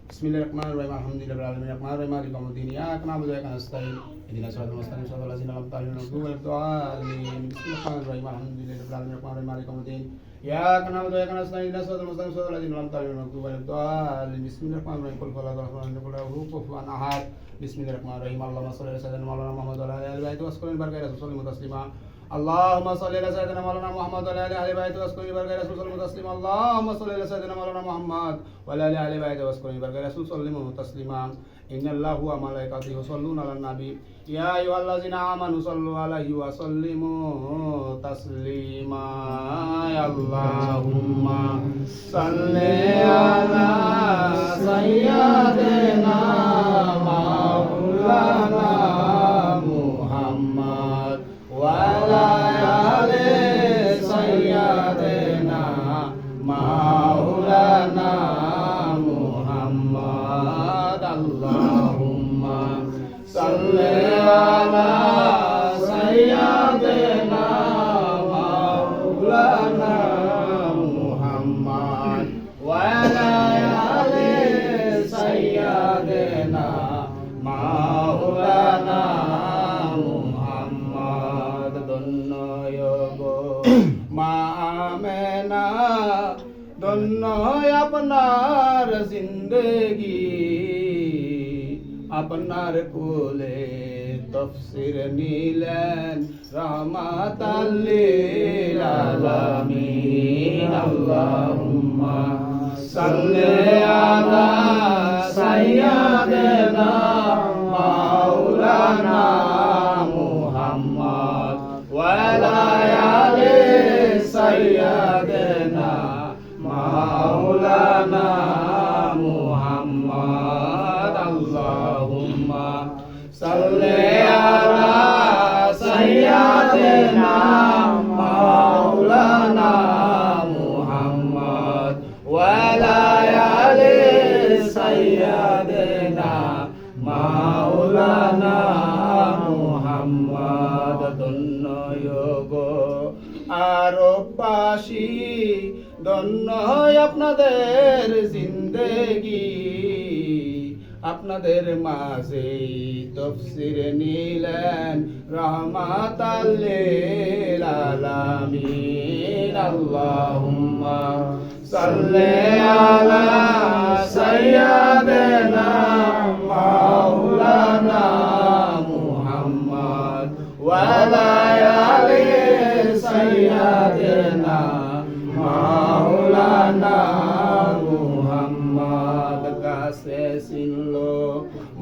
Bismillahirrahmanirrahim. Alhamdulillahirabbil alamin. Arrahmanirrahim. Maliki yawmiddin. Iyyaka na'budu wa iyyaka nasta'in. Ihdinas siratal mustaqim. Siratal ladzina an'amta 'alaihim ghairil maghdubi 'alaihim. Bismillahirrahmanirrahim. Alhamdulillahirabbil alamin. Arrahmanirrahim. Maliki yawmiddin. Iyyaka na'budu wa iyyaka nasta'in. Ihdinas siratal mustaqim. Siratal ladzina an'amta 'alaihim ghairil maghdubi 'alaihim. Bismillahirrahmanirrahim. Qul huwallahu ahad. Kufuwan ahad. Bismillahirrahmanirrahim. Allahumma shalli ala sayyidina Maulana Muhammad wa ala alihi wa sahbihi wa sallim taslima. Allahumma shalli ala sayyidina Maulana Muhammad wa ala alihi wa sahbihi wa sallim taslima. Allahumma shalli ala sayyidina Maulana Muhammad wa ala alihi wa sahbihi wa sallim taslima. Innallahu wa malaikatahu yusholluna 'alan nabi. Ya ayyuhallazina amanu shallu 'alaihi wa sallimu taslima. Allahumma shalli ala sayyidina Maulana Muhammad wa ala ali sayyidina Maulana Muhammad. Allahumma salli ala sayyidina Maulana Muhammad wa ala ali sayyidina Maulana Muhammad. ধন্য মা আমেনা, ধন্য আপনার জিন্দগি, আপনার কোলে তফসির নিলেন রহমাতাল লিল আলামিন। আল্লাহুম্মা সাল্লি আলা সাইয়্যিদিনা মাওলানা মুহাম্মদ ওয়া আলা আলি সাইয়্যিদিনা মাওলানা মুহাম্মদ। আল্লাহুম্মা সাল্লি আলা সাইয়্যিদিনা মাওলানা মুহাম্মদ ওয়া আলা আলি সাইয়্যিদিনা মাওলানা মুহাম্মদ। ধন্য গো আরববাসী, ধন্য আপনাদের জিন্দেগি, আপনাদের মাঝে তফসির নিলেন রহমাতাল লিল আলামিন। আল্লাহুম্মা সাল্লি আলা সাইয়্যিদিনা মাওলানা মুহাম্মদ ওয়া আলা আলি সাইয়্যিদিনা মাওলানা মুহাম্মদ। গাছে চিনলো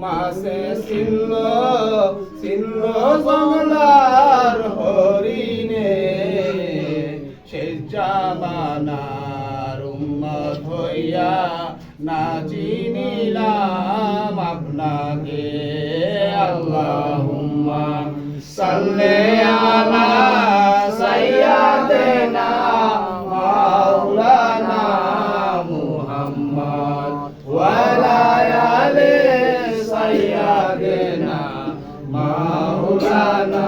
মাছে চিনলো, চিনলো জঙ্গলার হরিণে, সে জামানার উম্মত হইয়া না চিনিলাম আপনাকে। আল্লাহুম্মা সাল্লি আলা সাইয়্যিদিনা মাওলানা মুহাম্মদ ওয়া আলা আলি সাইয়্যিদিনা মাওলানা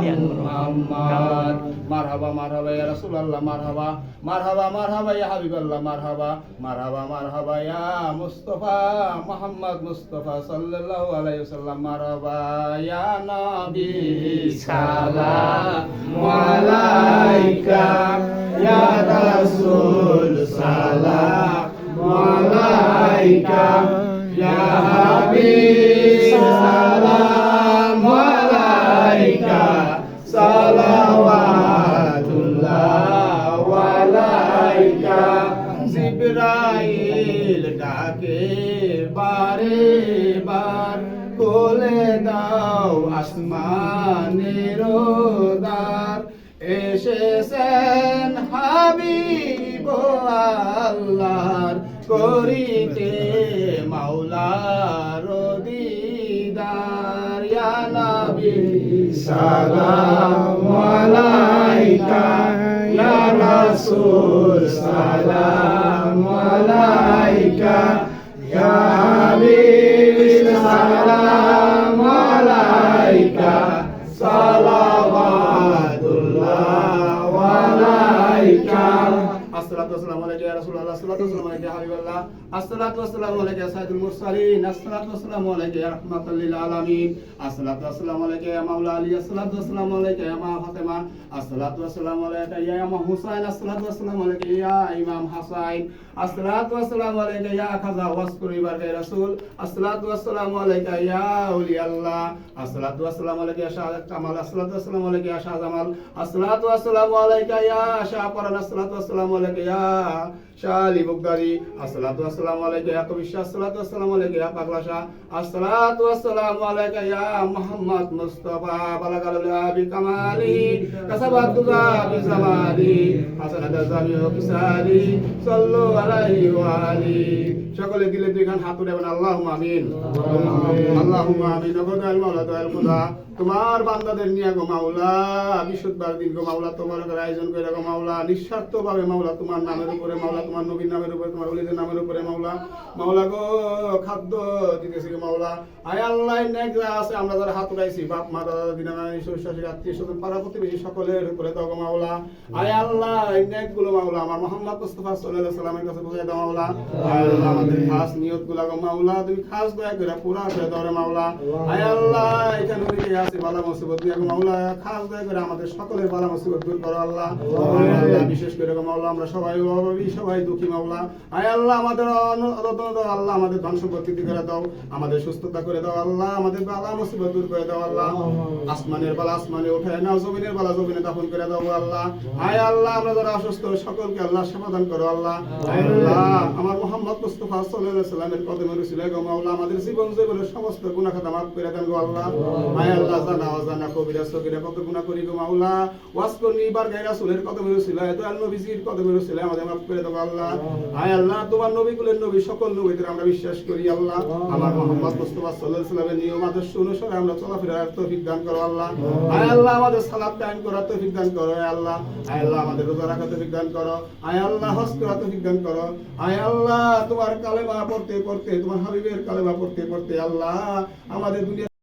মুহাম্মদ। মারহাবা মারহাবা ইয়া রাসূলুল্লাহ, মারহাবা মারহাবা মারহাবা ইয়া হাবিবাল্লাহ, মারহাবা মারহাবা মারহাবা ইয়া মুস্তাফা মুহাম্মদ মুস্তাফা সাল্লাল্লাহু আলাইহি ওয়াসাল্লাম। মারহাবা ইয়া নবী সালামু আলাইকা, ইয়া রাসূল সালামু আলাইকা, ইয়া হাবিব সালামু আলাইকা, সালাওয়াতুল্লাহ আলাইকা। জিবরাইল ডাকে বারে বার, খুলে দাও আসমানের দ্বার, এসেছেন হাবিব আল্লাহর, করিতে মাওলার দিদার। ইয়া নবী সালামু আলাইকা, ইয়া রাসূল সালামু আলাইকা, ইয়া হাবিব সালামু আলাইকা, সালাওয়াতুল্লাহ আলাইকা। আসসালাতু ওয়াসসালামু আলাইকা ইয়া রাসূলুল্লাহ, আসসালাতু ওয়াসসালামু আলাইকা ইয়া হাবিবাল্লাহ, আসসালাতু ওয়াসসালামু আলাইকা ইয়া সাইয়্যিদুল মুরসালিন, আসসালাতু ওয়াসসালামু আলাইকা ইয়া রাহমাতাল লিল আলামিন, আসসালাতু ওয়াসসালামু আলাইকা ইয়া মাওলা আলী, আসসালাতু ওয়াসসালামু আলাইকা ইয়া মা ফাতেমা, আসসালাতু ওয়াসসালামু আলাইকা ইয়া ইমাম হুসাইন, আসসালাতু ওয়াসসালামু আলাইকা ইয়া ইমাম হাসাইন, আসসালাতু ওয়াসসালামু আলাইকা ইয়া খাজা ওয়াসকুরি বারকায়ে রাসূল, আসসালাতু ওয়াসসালামু আলাইকা ইয়া আউলিয়াল্লাহ, আসসালাতু ওয়াসসালামু আলাইকা ইয়া শাহ কামাল, আসসালাতু ওয়াসসালামু আলাইকা ইয়া শাহ জামাল, আসসালাতু ওয়াসসালামু আলাইকা ইয়া শাহ পরান, আসসালাতু ওয়াসসালামু আলাইকা ইয়া শাহ আলী বুগদারি, আসসালাতু ওয়াসসালামু আলাইকা ইয়া কবির শাহ, আসসালাতু ওয়াসসালামু আলাইকা ইয়া পাগলা শাহ, আসসালাতু ওয়াসসালামু আলাইকা ইয়া মুহাম্মদ মুস্তাফা বালাগাল বিকামালিহি কাসাবাত তুজা বিজামালিহি হাসানাত জামিউ কিসারি সাল্লু আলাইহি ওয়া আলিহি। সকলে দিলে দুই খান হাত উঠাবেন, আল্লাহুম্মা আমিন, আল্লাহুম্মা আমিন। ওগো মাওলা দয়াল খোদা, তোমার বান্দাদের নিয়ে গো মাওলা, বিশুদ্ধবার দিন গো মাওলা, তোমার ঘরে আয়োজন করে গো মাওলা, নিঃস্বার্থভাবে মাওলা, তোমার নামের উপরে মাওলা, তোমার নবীর নামের উপরে, তোমার ওলিদের নামের উপরে মাওলা, মাওলা গো খাদ্য দিতেছি গো মাওলা। আয় আল্লাহ, নেক যা আছে আমরা যারা হাত উঠাইছি, বাপ মা দাদা দিদা নানি শ্বশুর আত্মীয় স্বজন পাড়া প্রতিবেশী সকলের উপরে দাও গো মাওলা। আয় আল্লাহ, এই নেক গুলো মাওলা আমার মুহাম্মদ মুস্তাফা সাল্লাল্লাহু আলাইহি সাল্লামের কাছে পৌঁছে দাও মাওলা। আয় আল্লাহ, আমাদের খাস নিয়ত গুলো গো মাওলা তুমি খাস দয়া করে পুরা করে দাও রে মাওলা। আয় আল্লাহ, এখানে অনেকে আছে বালা মুসিবত নিয়ে গো মাওলা, খাস দয়া করে আমাদের সকলের বালা মুসিবত দূর করো আল্লাহ। আয় আল্লাহ, বিশেষ করে গো মাওলা আমরা সবাই অভাবী, সবাই দুঃখী মাওলা। আয় আল্লাহ, আমাদের আল্লাহ আমাদের ধন সম্পত্তি করে দাও, আমাদের সুস্থতা করে দাও আল্লাহ, আমাদের বালা মুসিবত দূর করে দাও আল্লাহ। আসমানের বালা আসমানে উঠায় নাও, জমিনের বালা জমিনে দাফন করে দাও আল্লাহ। আয় আল্লাহ, আমরা যারা অসুস্থ সকলকে আল্লাহ সমাধান করো আল্লাহ। আয় আল্লাহ, আমার মুহাম্মদ মুস্তাফা সাল্লাল্লাহু আলাইহি সাল্লামের কদমে রসিলায় গো মাওলা, আমাদের জীবন জীবনের সমস্ত গুনাহ খাতা মাফ করে দেন গো আল্লাহ। আয় আল্লাহ, জানা অজানা কবিরা সগীরা কত গুনাহ করি গো মাওলা, ওয়াজ করনি বারগায়ে রাসূলের কদমে রসিলায়, দয়াল নবীজির কদমে রসিলায় আমাদের মাফ করে দাও আল্লাহ। আয় আল্লাহ, তোমার নবীকুলের নবী সকল নবীদের আমরা বিশ্বাস করি আল্লাহ। আমার মুহাম্মদ মুস্তাফা সাল্লাল্লাহু আলাইহি সাল্লামের নিয়ম আদর্শ অনুসারে আমরা চলাফেরার তৌফিক দান করো আল্লাহ। আয় আল্লাহ, আমাদের সালাত কায়েম করার তৌফিক দান করো আয় আল্লাহ। আয় আল্লাহ, আমাদের রোজা রাখার তৌফিক দান করো আয় আল্লাহ, হজ করার তৌফিক দান করো আয় আল্লাহ। তোমার কালেমা পড়তে পড়তে, তোমার হাবিবের কালেমা পড়তে পড়তে আল্লাহ আমাদের দুনিয়া